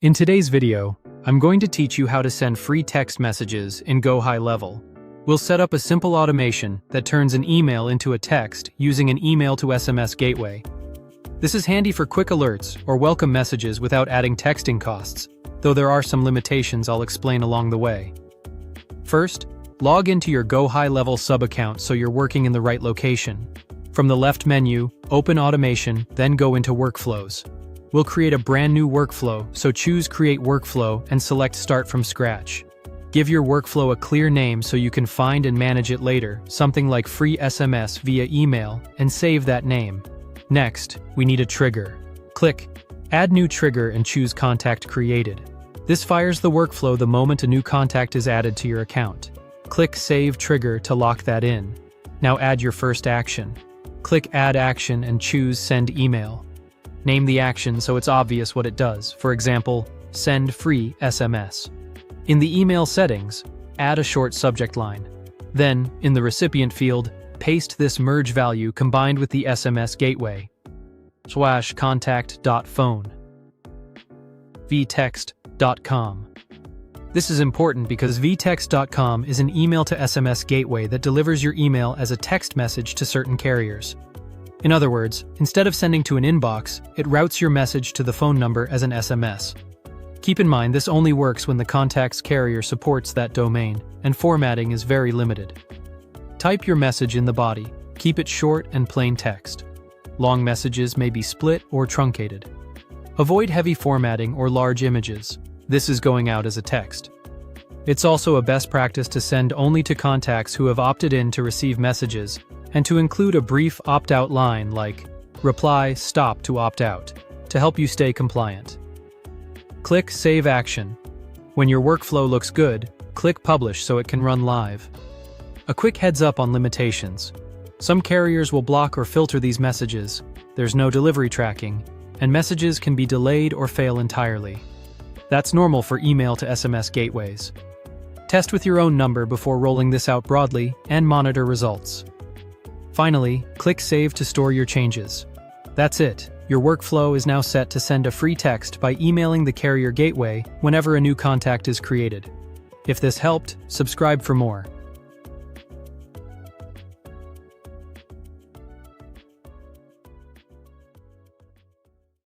In today's video, I'm going to teach you how to send free text messages in GoHighLevel. We'll set up a simple automation that turns an email into a text using an email to SMS gateway. This is handy for quick alerts or welcome messages without adding texting costs, though there are some limitations I'll explain along the way. First, log into your GoHighLevel sub-account so you're working in the right location. From the left menu, open Automation, then go into Workflows. We'll create a brand new workflow, so choose Create Workflow and select Start from Scratch. Give your workflow a clear name so you can find and manage it later, something like free SMS via email, and save that name. Next, we need a trigger. Click Add New Trigger and choose Contact Created. This fires the workflow the moment a new contact is added to your account. Click Save Trigger to lock that in. Now add your first action. Click Add Action and choose Send Email. Name the action so it's obvious what it does, for example, Send Free SMS. In the email settings, add a short subject line. Then, in the recipient field, paste this merge value combined with the SMS gateway. /contact.phone vtext.com. This is important because vtext.com is an email to SMS gateway that delivers your email as a text message to certain carriers. In other words, instead of sending to an inbox, it routes your message to the phone number as an SMS. Keep in mind this only works when the contact's carrier supports that domain, and formatting is very limited. Type your message in the body. Keep it short and plain text. Long messages may be split or truncated. Avoid heavy formatting or large images. This is going out as a text. It's also a best practice to send only to contacts who have opted in to receive messages, and to include a brief opt-out line like, reply stop to opt out, to help you stay compliant. Click Save Action. When your workflow looks good, click Publish so it can run live. A quick heads up on limitations. Some carriers will block or filter these messages, there's no delivery tracking, and messages can be delayed or fail entirely. That's normal for email to SMS gateways. Test with your own number before rolling this out broadly and monitor results. Finally, click Save to store your changes. That's it. Your workflow is now set to send a free text by emailing the carrier gateway whenever a new contact is created. If this helped, subscribe for more.